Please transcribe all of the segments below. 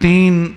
3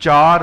4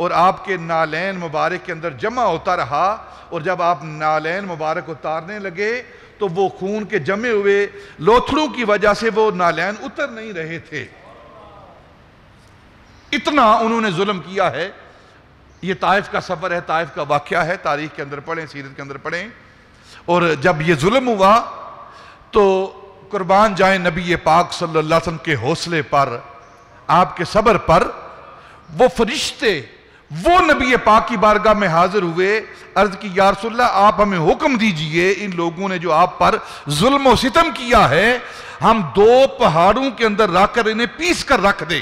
اور آپ کے نالین مبارک کے اندر جمع ہوتا رہا، اور جب آپ نالین مبارک اتارنے لگے تو وہ خون کے جمے ہوئے لوتھڑوں کی وجہ سے وہ نالین اتر نہیں رہے تھے۔ اتنا انہوں نے ظلم کیا ہے۔ یہ طائف کا سفر ہے، طائف کا واقعہ ہے، تاریخ کے اندر پڑھیں، سیرت کے اندر پڑھیں۔ اور جب یہ ظلم ہوا تو قربان جائیں نبی پاک صلی اللہ علیہ وسلم کے حوصلے پر، آپ کے صبر پر، وہ فرشتے وہ نبی پاک کی بارگاہ میں حاضر ہوئے، عرض کی یا رسول اللہ آپ ہمیں حکم دیجئے، ان لوگوں نے جو آپ پر ظلم و ستم کیا ہے ہم 2 پہاڑوں کے اندر رکھ کر انہیں پیس کر رکھ دیں،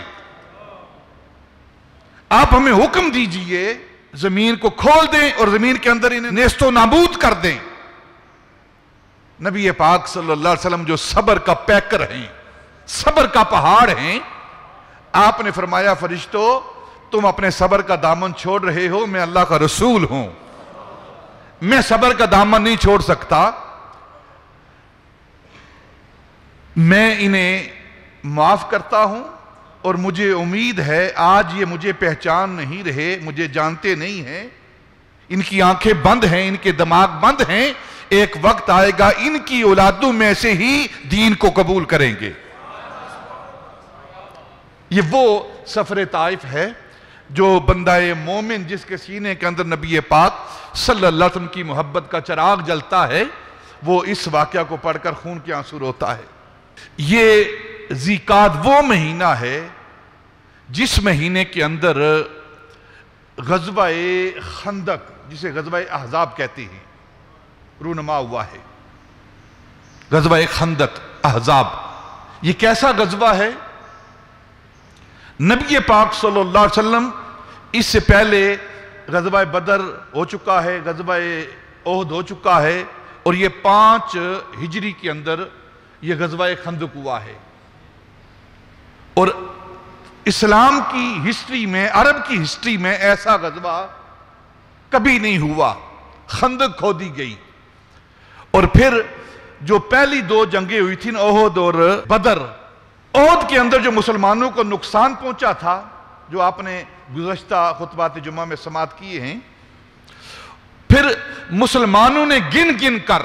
آپ ہمیں حکم دیجئے زمین کو کھول دیں اور زمین کے اندر انہیں نیست و نابود کر دیں۔ نبی پاک صلی اللہ علیہ وسلم جو صبر کا پیکر ہیں، صبر کا پہاڑ ہیں، آپ نے فرمایا فرشتو تم اپنے صبر کا دامن چھوڑ رہے ہو، میں اللہ کا رسول ہوں، میں صبر کا دامن نہیں چھوڑ سکتا، میں انہیں معاف کرتا ہوں، اور مجھے امید ہے آج یہ مجھے پہچان نہیں رہے، مجھے جانتے نہیں ہیں، ان کی آنکھیں بند ہیں، ان کے دماغ بند ہیں، ایک وقت آئے گا ان کی اولادوں میں سے ہی دین کو قبول کریں گے۔ یہ وہ سفر طائف ہے جو بندہ مومن جس کے سینے کے اندر نبی پاک صلی اللہ علیہ وسلم کی محبت کا چراغ جلتا ہے، وہ اس واقعہ کو پڑھ کر خون کے آنسو روتا ہے۔ یہ ذیقعد وہ مہینہ ہے جس مہینے کے اندر غزوہ خندق، جسے غزوہ احزاب کہتے ہیں، رونما ہوا ہے۔ غزوہ خندق، احزاب، یہ کیسا غزوہ ہے؟ نبی پاک صلی اللہ علیہ وسلم اس سے پہلے غزوہ بدر ہو چکا ہے، غزوہ احد ہو چکا ہے، اور یہ 5 ہجری کے اندر یہ غزوہ خندق ہوا ہے۔ اور اسلام کی ہسٹری میں، عرب کی ہسٹری میں ایسا غزوہ کبھی نہیں ہوا۔ خندق کھودی گئی، اور پھر جو پہلی 2 جنگیں ہوئی تھیں احد اور بدر، احد کے اندر جو مسلمانوں کو نقصان پہنچا تھا، جو آپ نے گزشتہ خطبات جمعہ میں سماعت کیے ہیں، پھر مسلمانوں نے گن گن کر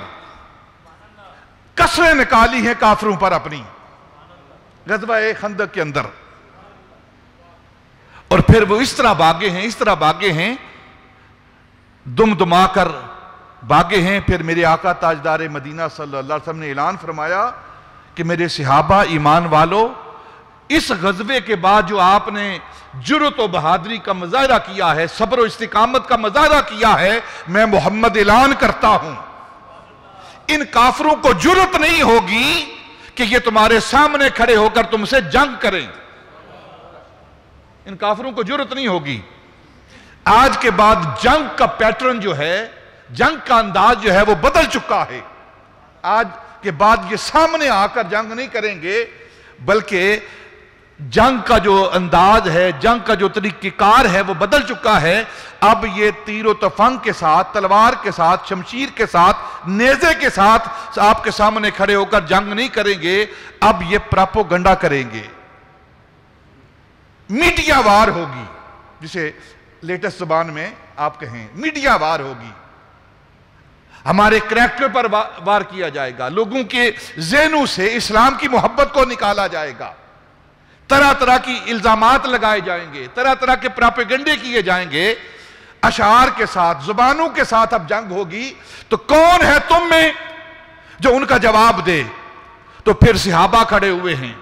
کسریں نکالی ہیں کافروں پر اپنی غزوہ خندق کے اندر، اور پھر وہ اس طرح بھاگے ہیں دم دما کر بھاگے ہیں۔ پھر میرے آقا تاجدار مدینہ صلی اللہ علیہ وسلم نے اعلان فرمایا کہ میرے صحابہ ایمان والو، اس غزوے کے بعد جو آپ نے جرأت و بہادری کا مظاہرہ کیا ہے، صبر و استقامت کا مظاہرہ کیا ہے، میں محمد اعلان کرتا ہوں ان کافروں کو جرأت نہیں ہوگی کہ یہ تمہارے سامنے کھڑے ہو کر تم سے جنگ کریں، ان کافروں کو جرأت نہیں ہوگی۔ آج کے بعد جنگ کا پیٹرن جو ہے، جنگ کا انداز جو ہے وہ بدل چکا ہے۔ آج کے بعد یہ سامنے آ کر جنگ نہیں کریں گے، بلکہ جنگ کا جو انداز ہے، جنگ کا جو طریقہ کار ہے وہ بدل چکا ہے۔ اب یہ تیر و تفنگ کے ساتھ، تلوار کے ساتھ، شمشیر کے ساتھ، نیزے کے ساتھ آپ کے سامنے کھڑے ہو کر جنگ نہیں کریں گے، اب یہ پراپوگنڈا کریں گے، میڈیا وار ہوگی، جسے لیٹسٹ زبان میں آپ کہیں میڈیا وار ہوگی، ہمارے کریکٹر پر وار کیا جائے گا، لوگوں کے ذہنوں سے اسلام کی محبت کو نکالا جائے گا، طرح طرح کی الزامات لگائے جائیں گے، طرح طرح کے پراپیگنڈے کیے جائیں گے، اشعار کے ساتھ، زبانوں کے ساتھ اب جنگ ہوگی۔ تو کون ہے تم میں جو ان کا جواب دے؟ تو پھر صحابہ کھڑے ہوئے ہیں،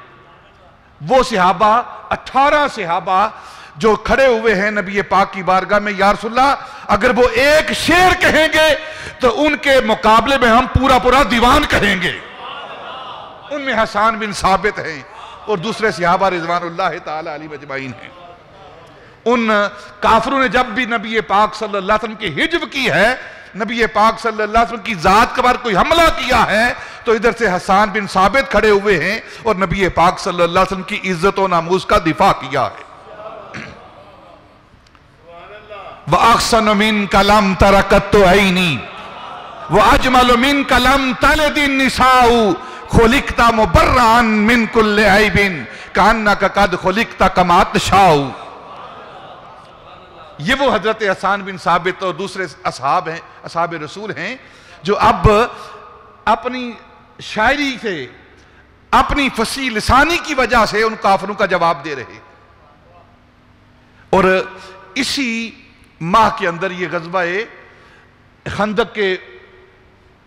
وہ صحابہ 18 صحابہ جو کھڑے ہوئے ہیں نبی پاک کی بارگاہ میں، یا رسول اللہ اگر وہ ایک شعر کہیں گے تو ان کے مقابلے میں ہم پورا دیوان کہیں گے۔ ان میں حسان بن ثابت ہیں اور دوسرے صحابہ رضوان اللہ تعالی علیہ اجمعین ہیں۔ ان کافروں نے جب بھی نبی پاک صلی اللہ علیہ وسلم کی حجب کی ہے، نبی پاک صلی اللہ علیہ وسلم کی ذات کے بارے کوئی حملہ کیا ہے، تو ادھر سے حسان بن ثابت کھڑے ہوئے ہیں اور نبی پاک صلی اللہ علیہ وسلم کی عزت و ناموس کا دفاع کیا ہے۔ وَأَحْسَنُ مِنْكَ لَمْ تَرَ قَطُّ عَيْنِي وَأَجْمَلُ مِنْكَ لَمْ تَلِدِ النِّسَاءُ خُلِقْتَ مُبَرَّئًا مِنْ كُلِّ عَيْبٍ كَأَنَّكَ قَدْ خُلِقْتَ كَمَا تَشَاءُ۔ یہ وہ حضرت حسان بن ثابت اور دوسرے اصحاب ہیں، اصحاب رسول ہیں، جو اب اپنی شاعری سے، اپنی فصیح لسانی کی وجہ سے ان کافروں کا جواب دے رہے۔ اور اسی ماہ کے اندر یہ غزوہ خندق کے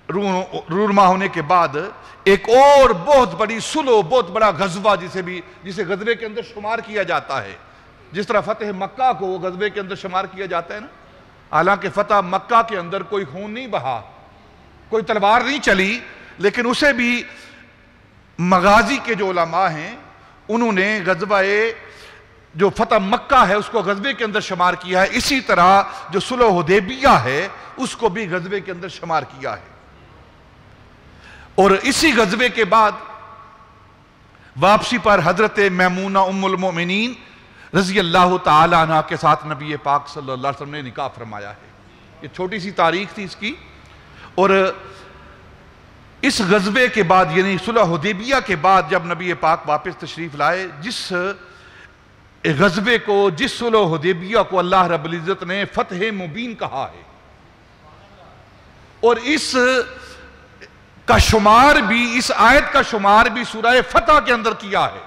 رونما ہونے کے بعد ایک اور بہت بڑی صلح، بہت بڑا غزوہ جسے غزوے کے اندر شمار کیا جاتا ہے، جس طرح فتح مکہ کو غزوے کے اندر شمار کیا جاتا ہے نا، حالانکہ فتح مکہ کے اندر کوئی خون نہیں بہا، کوئی تلوار نہیں چلی، لیکن اسے بھی مغازی کے جو علماء ہیں انہوں نے غزوہ جو فتح مکہ ہے اس کو غزوے کے اندر شمار کیا ہے، اسی طرح جو صلح حدیبیہ ہے اس کو بھی غزوے کے اندر شمار کیا ہے۔ اور اسی غزوے کے بعد واپسی پر حضرت میمونہ ام المؤمنین رضی اللہ تعالی عنہ کے ساتھ نبی پاک صلی اللہ علیہ وسلم نے نکاح فرمایا ہے۔ یہ چھوٹی سی تاریخ تھی اس کی، اور اس غزوے کے بعد یعنی صلح حدیبیہ کے بعد جب نبی پاک واپس تشریف لائے، جس غزوے کو، جس صلح حدیبیہ کو اللہ رب العزت نے فتح مبین کہا ہے، اور اس کا شمار بھی، اس آیت کا شمار بھی سورہ فتح کے اندر کیا ہے،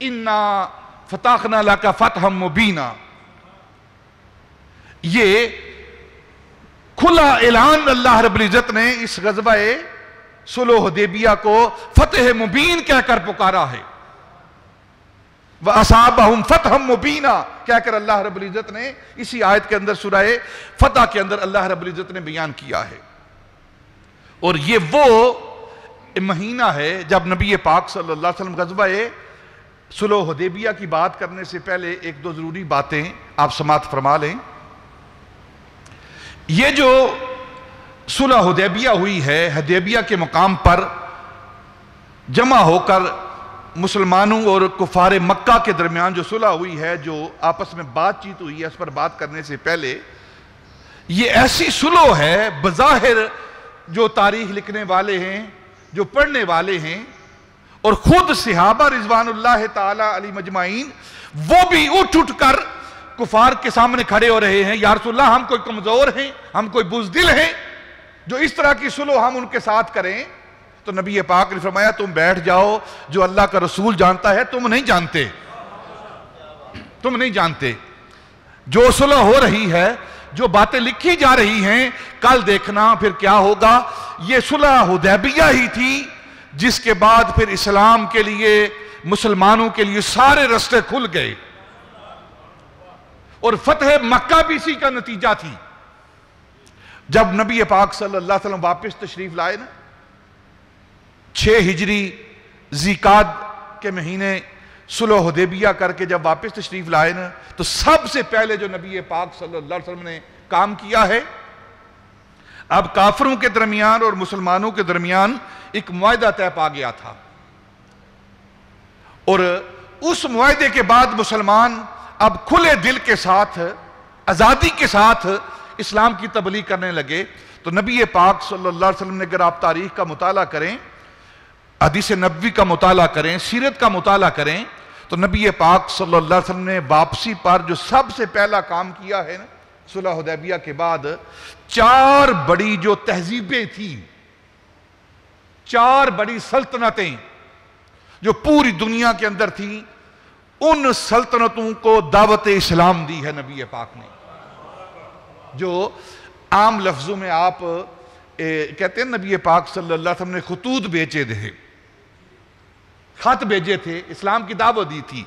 اِنَّا فَتَحْنَا لَكَ فَتْحًا مُبِينًا۔ یہ کھلا اعلان اللہ رب العزت نے اس غزوہ صلح حدیبیہ کو فتح مبین کہہ کر پکارا ہے، وَأَصَابَهُمْ فَتْحًا مُبِينًا کہہ کر اللہ رب العزت نے اسی آیت کے اندر سورہ فتح کے اندر اللہ رب العزت نے بیان کیا ہے۔ اور یہ وہ مہینہ ہے جب نبی پاک صلی اللہ علیہ وسلم غزوہ صلح حدیبیہ کی بات کرنے سے پہلے ایک دو ضروری باتیں آپ سماعت فرما لیں۔ یہ جو صلح حدیبیہ ہوئی ہے، حدیبیہ کے مقام پر جمع ہو کر مسلمانوں اور کفار مکہ کے درمیان جو صلح ہوئی ہے، جو آپس میں بات چیت ہوئی ہے، اس پر بات کرنے سے پہلے یہ ایسی صلح ہے بظاہر جو تاریخ لکھنے والے ہیں، جو پڑھنے والے ہیں، اور خود صحابہ رضوان اللہ تعالی علی مجمعین وہ بھی اٹھ کر کفار کے سامنے کھڑے ہو رہے ہیں، یا رسول اللہ ہم کوئی کمزور ہیں، ہم کوئی بزدل ہیں جو اس طرح کی صلح ہم ان کے ساتھ کریں؟ تو نبی پاک نے فرمایا تم بیٹھ جاؤ، جو اللہ کا رسول جانتا ہے تم نہیں جانتے، تم نہیں جانتے۔ جو صلح ہو رہی ہے، جو باتیں لکھی جا رہی ہیں، کل دیکھنا پھر کیا ہوگا۔ یہ صلح حدیبیہ ہی تھی جس کے بعد پھر اسلام کے لیے، مسلمانوں کے لیے سارے رستے کھل گئے، اور فتح مکہ بھی اسی کا نتیجہ تھی۔ جب نبی پاک صلی اللہ علیہ وسلم واپس تشریف لائے نا، 6 ہجری ذیقعد کے مہینے صلح حدیبیہ کر کے جب واپس تشریف لائے نا، تو سب سے پہلے جو نبی پاک صلی اللہ علیہ وسلم نے کام کیا ہے، اب کافروں کے درمیان اور مسلمانوں کے درمیان ایک معاہدہ طے پا گیا تھا، اور اس معاہدے کے بعد مسلمان اب کھلے دل کے ساتھ، آزادی کے ساتھ اسلام کی تبلیغ کرنے لگے۔ تو نبی پاک صلی اللہ علیہ وسلم نے، اگر آپ تاریخ کا مطالعہ کریں، حدیث نبوی کا مطالعہ کریں، سیرت کا مطالعہ کریں، تو نبی پاک صلی اللہ علیہ وسلم نے واپسی پر جو سب سے پہلا کام کیا ہے نا، صلح حدیبیہ کے بعد 4 بڑی جو تہذیبیں تھیں، 4 بڑی سلطنتیں جو پوری دنیا کے اندر تھیں، ان سلطنتوں کو دعوت اسلام دی ہے نبی پاک نے۔ جو عام لفظوں میں آپ کہتے ہیں نبی پاک صلی اللہ علیہ وسلم نے خطوط بیچے تھے، خط بھیجے تھے، اسلام کی دعوت دی تھی۔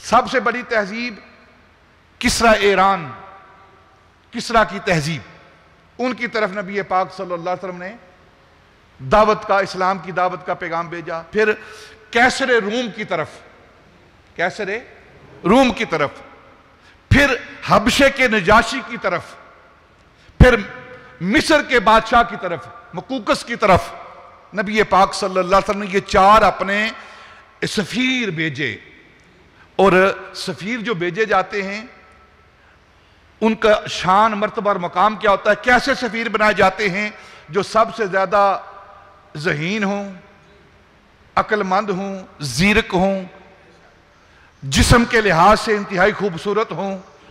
سب سے بڑی تہذیب کسرا ایران، کسرا کی تہذیب، ان کی طرف نبی پاک صلی اللہ علیہ وسلم نے دعوت کا، اسلام کی دعوت کا پیغام بھیجا۔ پھر کیسر روم کی طرف، کیسر روم کی طرف، پھر حبشے کے نجاشی کی طرف، پھر مصر کے بادشاہ کی طرف، مقوقس کی طرف نبی پاک صلی اللہ علیہ وسلم نے یہ 4 اپنے سفیر بھیجے۔ اور سفیر جو بھیجے جاتے ہیں ان کا شان، مرتبہ اور مقام کیا ہوتا ہے؟ کیسے سفیر بنائے جاتے ہیں؟ جو سب سے زیادہ ذہین ہوں، عقل مند ہوں، زیرک ہوں، جسم کے لحاظ سے انتہائی خوبصورت ہوں،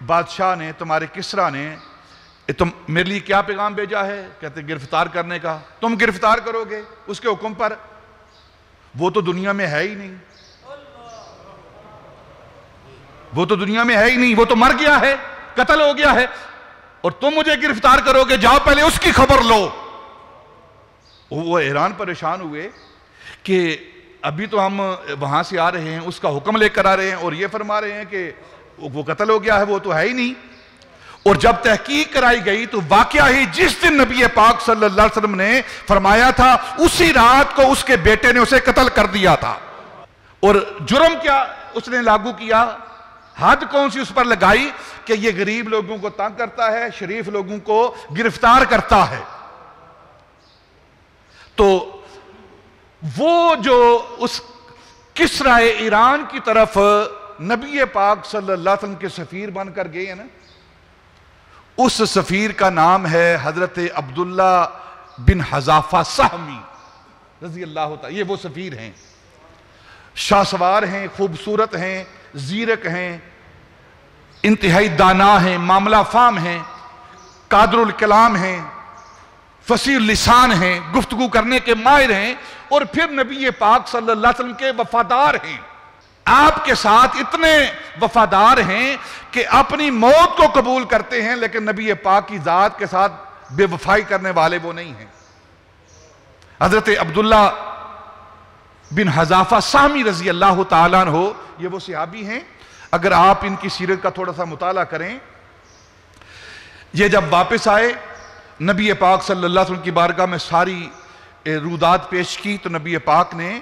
بادشاہ نے، تمہارے کسریٰ نے تم میرے لیے کیا پیغام بھیجا ہے؟ کہتے گرفتار کرنے کا۔ تم گرفتار کرو گے اس کے حکم پر؟ وہ تو دنیا میں ہے ہی نہیں، وہ تو دنیا میں ہے ہی نہیں، وہ تو مر گیا ہے، قتل ہو گیا ہے، اور تم مجھے گرفتار کرو گے؟ جاؤ پہلے اس کی خبر لو۔ وہ حیران پریشان ہوئے کہ ابھی تو ہم وہاں سے آ رہے ہیں، اس کا حکم لے کر آ رہے ہیں، اور یہ فرما رہے ہیں کہ وہ قتل ہو گیا ہے، وہ تو ہے ہی نہیں۔ اور جب تحقیق کرائی گئی تو واقعہ ہی جس دن نبی پاک صلی اللہ علیہ وسلم نے فرمایا تھا، اسی رات کو اس کے بیٹے نے اسے قتل کر دیا تھا۔ اور جرم کیا اس نے لاگو کیا؟ حد کون سی اس پر لگائی کہ یہ غریب لوگوں کو تنگ کرتا ہے، شریف لوگوں کو گرفتار کرتا ہے۔ تو وہ جو اس کسریٰ ایران کی طرف نبی پاک صلی اللہ علیہ وسلم کے سفیر بن کر گئے ہیں نا، اس سفیر کا نام ہے حضرت عبداللہ بن حذافہ سہمی رضی اللہ تعالیٰ۔ یہ وہ سفیر ہیں، شاہ سوار ہیں، خوبصورت ہیں، زیرک ہیں، انتہائی دانا ہیں، معاملہ فام ہیں، قادر الکلام ہیں، فصیح اللسان ہیں، گفتگو کرنے کے ماہر ہیں، اور پھر نبی پاک صلی اللہ علیہ وسلم کے وفادار ہیں۔ آپ کے ساتھ اتنے وفادار ہیں کہ اپنی موت کو قبول کرتے ہیں، لیکن نبی پاک کی ذات کے ساتھ بے وفائی کرنے والے وہ نہیں ہیں۔ حضرت عبداللہ بن حذافہ سہمی رضی اللہ تعالیٰ عنہ یہ وہ صحابی ہیں۔ اگر آپ ان کی سیرت کا تھوڑا سا مطالعہ کریں، یہ جب واپس آئے نبی پاک صلی اللہ علیہ وسلم کی بارگاہ میں ساری رودات پیش کی، تو نبی پاک نے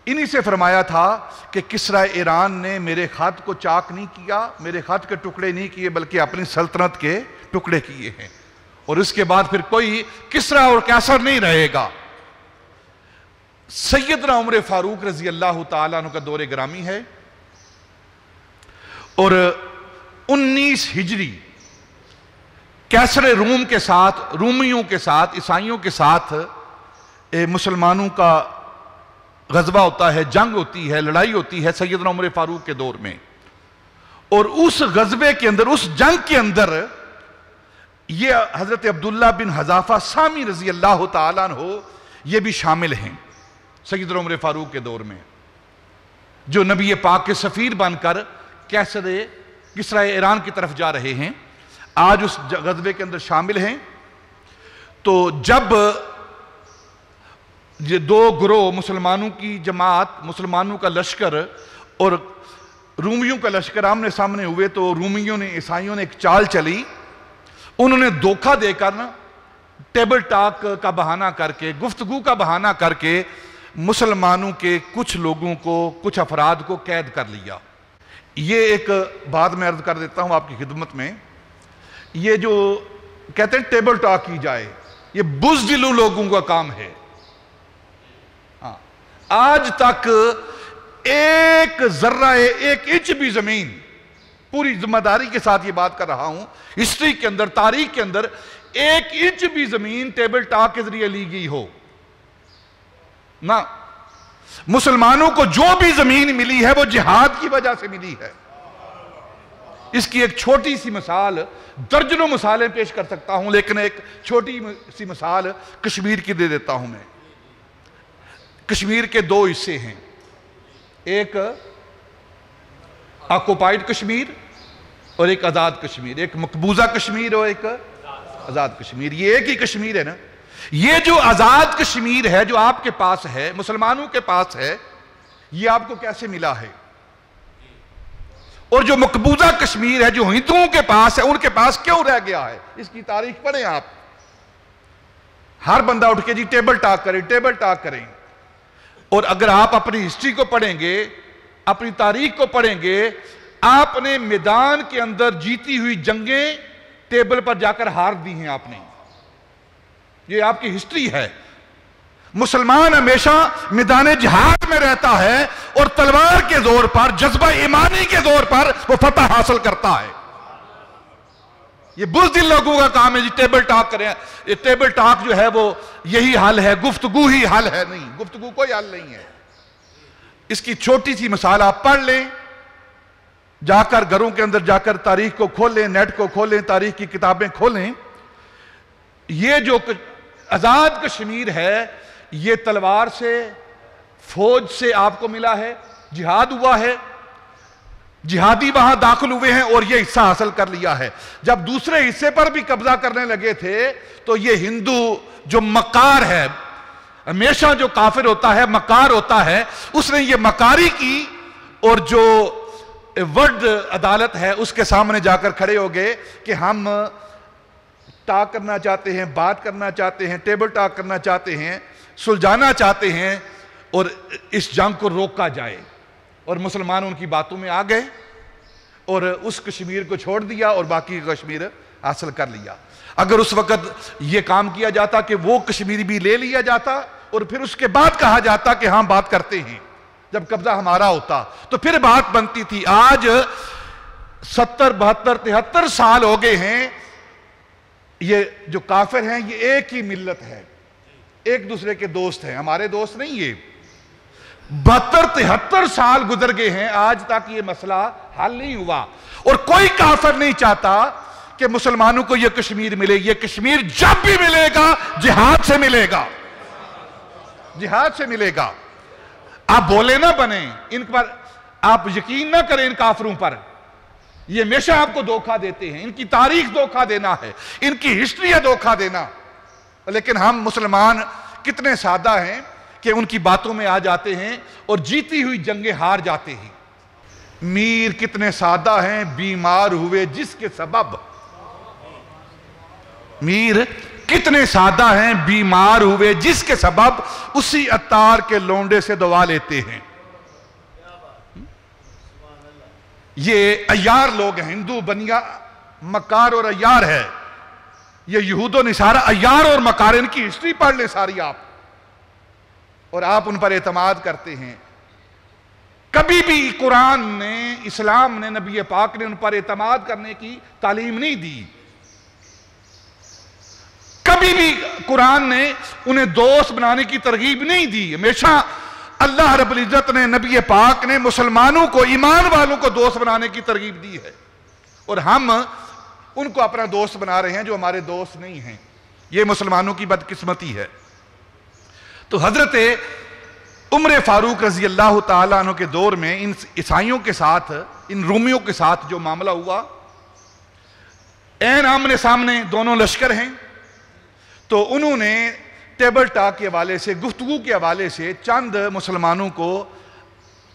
انہی سے فرمایا تھا کہ کسریٰ ایران نے میرے خط کو چاک نہیں کیا، میرے خط کے ٹکڑے نہیں کیے، بلکہ اپنی سلطنت کے ٹکڑے کیے ہیں، اور اس کے بعد پھر کوئی کسریٰ اور قیصر نہیں رہے گا۔ سیدنا عمر فاروق رضی اللہ تعالیٰ عنہ کا دور گرامی ہے، اور 19 ہجری قیصر روم کے ساتھ، رومیوں کے ساتھ، عیسائیوں کے ساتھ مسلمانوں کا غزوہ ہوتا ہے، جنگ ہوتی ہے، لڑائی ہوتی ہے سیدنا عمر فاروق کے دور میں۔ اور اس غزوے کے اندر، اس جنگ کے اندر یہ حضرت عبداللہ بن حذافہ سہمی رضی اللہ تعالیٰ عنہ یہ بھی شامل ہیں سیدنا عمر فاروق کے دور میں، جو نبی پاک کے سفیر بن کر کسریٰ ایران کی طرف جا رہے ہیں، آج اس غزوے کے اندر شامل ہیں۔ تو جب یہ دو گروہ، مسلمانوں کی جماعت، مسلمانوں کا لشکر اور رومیوں کا لشکر آمنے سامنے ہوئے، تو رومیوں نے، عیسائیوں نے ایک چال چلی، انہوں نے دھوکہ دے کر ٹیبل ٹاک کا بہانہ کر کے، گفتگو کا بہانہ کر کے مسلمانوں کے کچھ لوگوں کو، کچھ افراد کو قید کر لیا۔ یہ ایک بات میں عرض کر دیتا ہوں آپ کی خدمت میں، یہ جو کہتے ہیں ٹیبل ٹاک کی جائے، یہ بزدلو لوگوں کا کام ہے۔ آج تک ایک ذرہ، ایک انچ بھی زمین، پوری ذمہ داری کے ساتھ یہ بات کر رہا ہوں، ہسٹری کے اندر، تاریخ کے اندر ایک انچ بھی زمین ٹیبل ٹاک کے ذریعے لی گئی ہو نہ۔ مسلمانوں کو جو بھی زمین ملی ہے وہ جہاد کی وجہ سے ملی ہے۔ اس کی ایک چھوٹی سی مثال، درجنوں مثالیں پیش کر سکتا ہوں، لیکن ایک چھوٹی سی مثال کشمیر کی دے دیتا ہوں میں۔ کشمیر کے دو حصے ہیں، ایک آکوپائیڈ کشمیر اور ایک آزاد کشمیر، ایک مقبوضہ کشمیر اور ایک آزاد کشمیر۔ یہ ایک ہی کشمیر ہے نا۔ یہ جو آزاد کشمیر ہے، جو آپ کے پاس ہے، مسلمانوں کے پاس ہے، یہ آپ کو کیسے ملا ہے؟ اور جو مقبوضہ کشمیر ہے، جو ہندوؤں کے پاس ہے، ان کے پاس کیوں رہ گیا ہے؟ اس کی تاریخ پڑھیں آپ۔ ہر بندہ اٹھ کے جی ٹیبل ٹاک کریں، ٹیبل ٹاک کریں۔ اور اگر آپ اپنی ہسٹری کو پڑھیں گے، اپنی تاریخ کو پڑھیں گے، آپ نے میدان کے اندر جیتی ہوئی جنگیں ٹیبل پر جا کر ہار دی ہیں آپ نے۔ یہ آپ کی ہسٹری ہے۔ مسلمان ہمیشہ میدان جہاد میں رہتا ہے اور تلوار کے زور پر، جذبہ ایمانی کے زور پر وہ فتح حاصل کرتا ہے۔ یہ بزدل لوگوں کا کام ہے جی ٹیبل ٹاک کریں۔ یہ ٹیبل ٹاک جو ہے وہ یہی حل ہے، گفتگو ہی حل ہے، نہیں، گفتگو کوئی حل نہیں ہے۔ اس کی چھوٹی سی مثال آپ پڑھ لیں، جا کر گھروں کے اندر جا کر تاریخ کو کھولیں، نیٹ کو کھولیں، تاریخ کی کتابیں کھولیں. یہ جو آزاد کشمیر ہے یہ تلوار سے، فوج سے آپ کو ملا ہے، جہاد ہوا ہے، جہادی وہاں داخل ہوئے ہیں اور یہ حصہ حاصل کر لیا ہے. جب دوسرے حصے پر بھی قبضہ کرنے لگے تھے تو یہ ہندو جو مکار ہے، ہمیشہ جو کافر ہوتا ہے مکار ہوتا ہے، اس نے یہ مکاری کی اور جو ورلڈ عدالت ہے اس کے سامنے جا کر کھڑے ہو گئے کہ ہم ٹاک کرنا چاہتے ہیں، بات کرنا چاہتے ہیں، ٹیبل ٹاک کرنا چاہتے ہیں، سلجھانا چاہتے ہیں اور اس جنگ کو روکا جائے. اور مسلمان ان کی باتوں میں آ گئے اور اس کشمیر کو چھوڑ دیا اور باقی کشمیر حاصل کر لیا. اگر اس وقت یہ کام کیا جاتا کہ وہ کشمیر بھی لے لیا جاتا اور پھر اس کے بعد کہا جاتا کہ ہاں بات کرتے ہیں، جب قبضہ ہمارا ہوتا تو پھر بات بنتی تھی. آج 70 72 73 سال ہو گئے ہیں. یہ جو کافر ہیں یہ ایک ہی ملت ہے، ایک دوسرے کے دوست ہیں، ہمارے دوست نہیں. یہ 72 73 سال گزر گئے ہیں، آج تک یہ مسئلہ حل نہیں ہوا. اور کوئی کافر نہیں چاہتا کہ مسلمانوں کو یہ کشمیر ملے. یہ کشمیر جب بھی ملے گا جہاد سے ملے گا، جہاد سے ملے گا. آپ بولے نہ بنیں ان پر، آپ یقین نہ کریں ان کافروں پر. یہ ہمیشہ آپ کو دھوکہ دیتے ہیں، ان کی تاریخ دھوکہ دینا ہے، ان کی ہسٹری ہے دھوکہ دینا. لیکن ہم مسلمان کتنے سادہ ہیں کہ ان کی باتوں میں آ جاتے ہیں اور جیتی ہوئی جنگیں ہار جاتے ہیں. میر کتنے سادہ ہیں، بیمار ہوئے جس کے سبب. میر کتنے سادہ ہیں، بیمار ہوئے جس کے سبب اسی عطار کے لونڈے سے دوا لیتے ہیں. یہ عیار لوگ ہیں، ہندو بنیا مکار اور عیار ہے. یہ یہود و نصارہ عیار اور مکار، ان کی ہسٹری پڑھ لیں ساری آپ، اور آپ ان پر اعتماد کرتے ہیں. کبھی بھی قرآن نے، اسلام نے، نبی پاک نے ان پر اعتماد کرنے کی تعلیم نہیں دی. کبھی بھی قرآن نے انہیں دوست بنانے کی ترغیب نہیں دی. ہمیشہ اللہ رب العزت نے، نبی پاک نے مسلمانوں کو، ایمان والوں کو دوست بنانے کی ترغیب دی ہے، اور ہم ان کو اپنا دوست بنا رہے ہیں جو ہمارے دوست نہیں ہیں. یہ مسلمانوں کی بدقسمتی ہے. تو حضرت عمر فاروق رضی اللہ تعالیٰ عنہ کے دور میں ان عیسائیوں کے ساتھ، ان رومیوں کے ساتھ جو معاملہ ہوا، عین آمنے سامنے دونوں لشکر ہیں، تو انہوں نے ٹیبل ٹاک کے حوالے سے، گفتگو کے حوالے سے چند مسلمانوں کو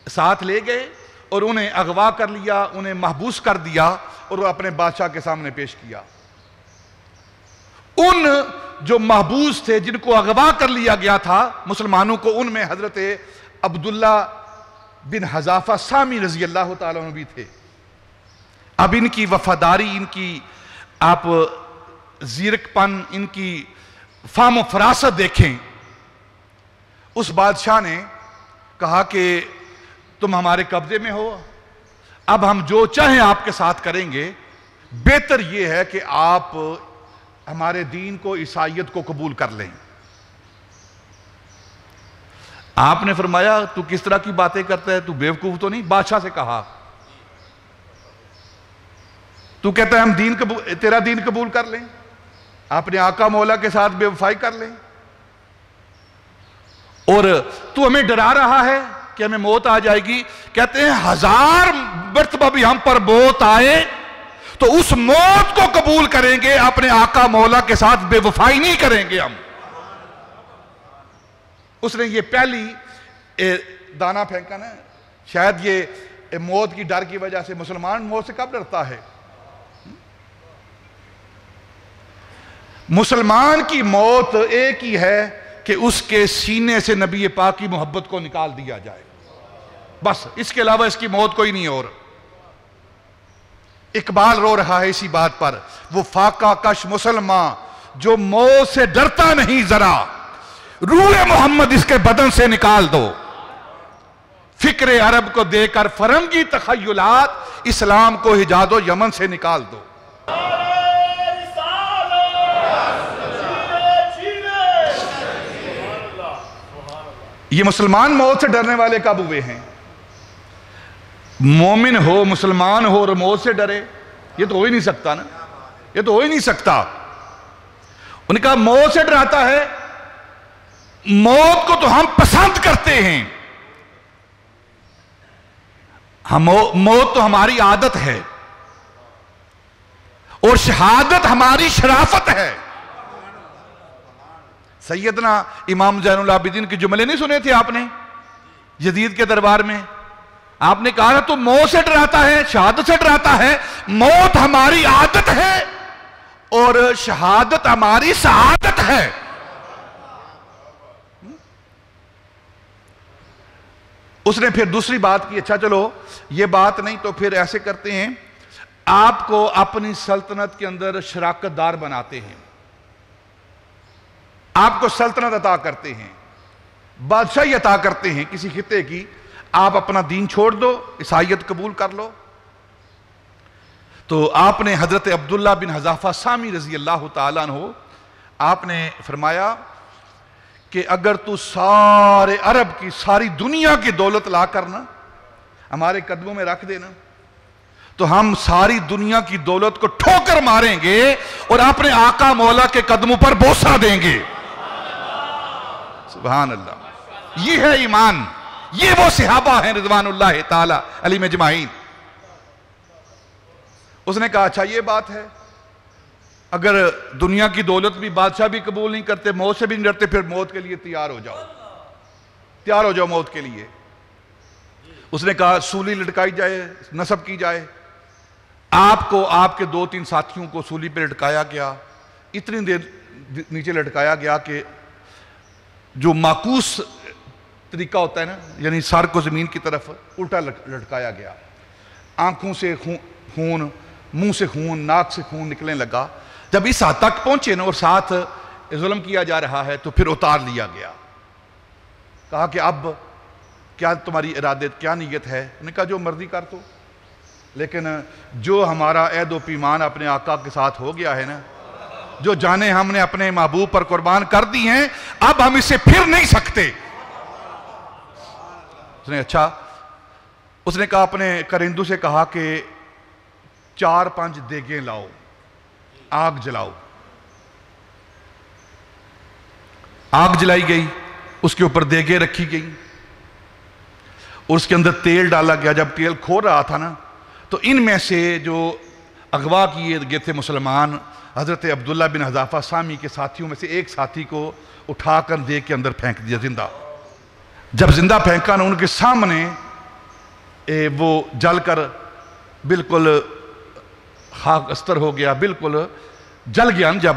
ساتھ لے گئے اور انہیں اغوا کر لیا، انہیں محبوس کر دیا اور وہ اپنے بادشاہ کے سامنے پیش کیا. ان جو محبوس تھے، جن کو اغوا کر لیا گیا تھا مسلمانوں کو، ان میں حضرت عبداللہ بن حذافہ سامی رضی اللہ تعالیٰ عنہ بھی تھے. اب ان کی وفاداری، ان کی آپ زیرک پن، ان کی فہم و فراست دیکھیں. اس بادشاہ نے کہا کہ تم ہمارے قبضے میں ہو، اب ہم جو چاہیں آپ کے ساتھ کریں گے. بہتر یہ ہے کہ آپ ہمارے دین کو، عیسائیت کو قبول کر لیں. آپ نے فرمایا تو کس طرح کی باتیں کرتا ہے، تو بیوقوف تو نہیں؟ بادشاہ سے کہا تو کہتا ہے ہم تیرا دین قبول کر لیں، اپنے آقا مولا کے ساتھ بے وفائی کر لیں، اور تو ہمیں ڈرا رہا ہے کہ ہمیں موت آ جائے گی. کہتے ہیں 1000 مرتبہ بھی ہم پر موت آئے تو اس موت کو قبول کریں گے، اپنے آقا مولا کے ساتھ بے وفائی نہیں کریں گے ہم. اس نے یہ پہلی دانا پھینکا نا. شاید یہ موت کی ڈر کی وجہ سے، مسلمان موت سے کب ڈرتا ہے؟ مسلمان کی موت ایک ہی ہے کہ اس کے سینے سے نبی پاک کی محبت کو نکال دیا جائے، بس. اس کے علاوہ اس کی موت کوئی نہیں. اور اقبال رو رہا ہے اسی بات پر، وہ فاقہ کش مسلمان جو موت سے ڈرتا نہیں ذرا، روح محمد اس کے بدن سے نکال دو. فکر عرب کو دے کر فرنگی تخیلات، اسلام کو حجاز و یمن سے نکال دو. یہ مسلمان موت سے ڈرنے والے کب ہوئے ہیں؟ مومن ہو مسلمان ہو اور موت سے ڈرے؟ یہ تو ہو ہی نہیں سکتا نا، یہ تو ہو ہی نہیں سکتا۔ انہوں نے کہا موت سے ڈراتا ہے، موت کو تو ہم پسند کرتے ہیں، موت تو ہماری عادت ہے اور شہادت ہماری شرافت ہے۔ سیدنا امام زین العابدین کے جملے نہیں سنے تھے آپ نے یزید کے دربار میں؟ آپ نے کہا تو موت سے ڈراتا ہے، شہادت سے ڈراتا ہے، موت ہماری عادت ہے اور شہادت ہماری سعادت ہے۔ اس نے پھر دوسری بات کی، اچھا چلو یہ بات نہیں تو پھر ایسے کرتے ہیں، آپ کو اپنی سلطنت کے اندر شراکت دار بناتے ہیں، آپ کو سلطنت عطا کرتے ہیں، بادشاہی عطا کرتے ہیں کسی خطے کی، آپ اپنا دین چھوڑ دو، عیسائیت قبول کر لو۔ تو آپ نے حضرت عبداللہ بن حذافہ سامی رضی اللہ تعالیٰ عنہ آپ نے فرمایا کہ اگر تو سارے عرب کی ساری دنیا کی دولت لا کرنا ہمارے قدموں میں رکھ دینا تو ہم ساری دنیا کی دولت کو ٹھوکر ماریں گے اور اپنے آقا مولا کے قدموں پر بوسہ دیں گے۔ سبحان اللہ، یہ ہے ایمان، یہ وہ صحابہ ہیں رضوان اللہ تعالی علیہم اجمعین۔ اس نے کہا اچھا یہ بات ہے، اگر دنیا کی دولت بھی بادشاہ بھی قبول نہیں کرتے، موت سے بھی نہیں ڈرتے، پھر موت کے لیے تیار ہو جاؤ، تیار ہو جاؤ موت کے لیے۔ اس نے کہا سولی لٹکائی جائے، نصب کی جائے۔ آپ کو آپ کے 2-3 ساتھیوں کو سولی پہ لٹکایا گیا، اتنی دیر نیچے لٹکایا گیا کہ جو معکوس طریقہ ہوتا ہے نا، یعنی سر کو زمین کی طرف الٹا لٹکایا گیا، آنکھوں سے خون، منہ سے خون، ناک سے خون نکلنے لگا۔ جب اس حد تک پہنچے نا اور ساتھ ظلم کیا جا رہا ہے تو پھر اتار لیا گیا۔ کہا کہ اب کیا تمہاری ارادت، کیا نیت ہے؟ انہوں نے کہا جو مرضی کر تو، لیکن جو ہمارا عہد و پیمان اپنے آقا کے ساتھ ہو گیا ہے نا، جو جانیں ہم نے اپنے محبوب پر قربان کر دی ہیں، اب ہم اسے پھر نہیں سکتے۔ اس نے اچھا، اس نے کہا اپنے کرندوں سے کہا کہ 4-5 دیگیں لاؤ، آگ جلاؤ۔ آگ جلائی گئی، اس کے اوپر دیگیں رکھی گئی اور اس کے اندر تیل ڈالا گیا۔ جب تیل کھول رہا تھا نا تو ان میں سے جو اغوا کیے گئے تھے مسلمان، حضرت عبداللہ بن حذافہ سامی کے ساتھیوں میں سے ایک ساتھی کو اٹھا کر دیگ کے اندر پھینک دیا زندہ۔ جب زندہ پھینکا نا ان کے سامنے وہ جل کر بالکل خاک استر ہو گیا، بالکل جل گیا جب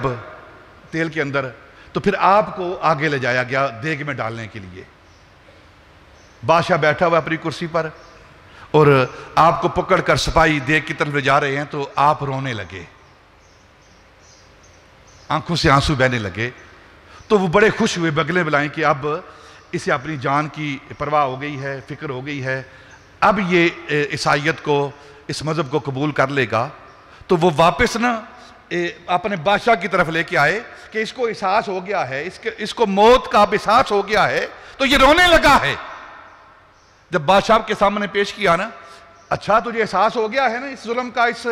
تیل کے اندر، تو پھر آپ کو آگے لے جایا گیا دیگ میں ڈالنے کے لیے۔ بادشاہ بیٹھا ہوا اپنی کرسی پر اور آپ کو پکڑ کر سپاہی دیگ کی طرف لے جا رہے ہیں تو آپ رونے لگے، آنکھوں سے آنسو بہنے لگے۔ تو وہ بڑے خوش ہوئے، بغلیں بلائیں کہ اب اسے اپنی جان کی پرواہ ہو گئی ہے، فکر ہو گئی ہے، اب یہ عیسائیت کو، اس مذہب کو قبول کر لے گا۔ تو وہ واپس نا اپنے بادشاہ کی طرف لے کے آئے کہ اس کو احساس ہو گیا ہے، اس کو موت کا احساس ہو گیا ہے، تو یہ رونے لگا ہے۔ جب بادشاہ کے سامنے پیش کیا نا، اچھا تجھے احساس ہو گیا ہے نا اس ظلم کا، اس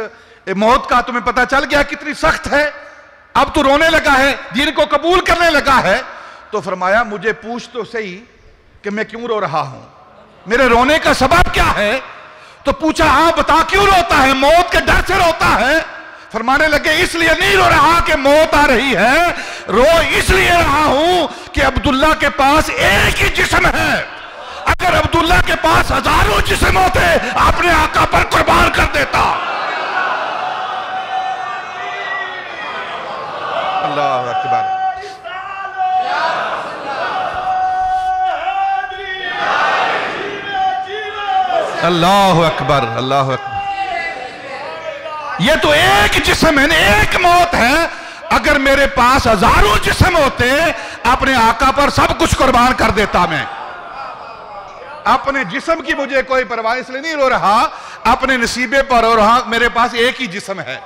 موت کا، تمہیں پتہ چل گیا کتنی سخت ہے، اب تو رونے لگا ہے، دین کو قبول کرنے لگا ہے۔ تو فرمایا مجھے پوچھ تو صحیح کہ میں کیوں رو رہا ہوں، میرے رونے کا سبب کیا ہے؟ تو پوچھا ہاں بتا کیوں روتا ہے؟ موت کے ڈر سے روتا ہے؟ فرمانے لگے اس لیے نہیں رو رہا کہ موت آ رہی ہے، رو اس لیے رہا ہوں کہ عبداللہ کے پاس ایک ہی جسم ہے، اگر عبداللہ کے پاس ہزاروں جسم ہوتے اپنے آقا پر قربان کر دیتا۔ اللہ اکبر، اللہ اکبر، اللہ اکبر۔ یہ تو ایک جسم ہے، ایک موت ہے، اگر میرے پاس ہزاروں جسم ہوتے اپنے آقا پر سب کچھ قربان کر دیتا میں۔ اپنے جسم کی مجھے کوئی پرواہ اس لیے نہیں رو رہا، اپنے نصیبے پر رو رہا، میرے پاس ایک ہی جسم ہے۔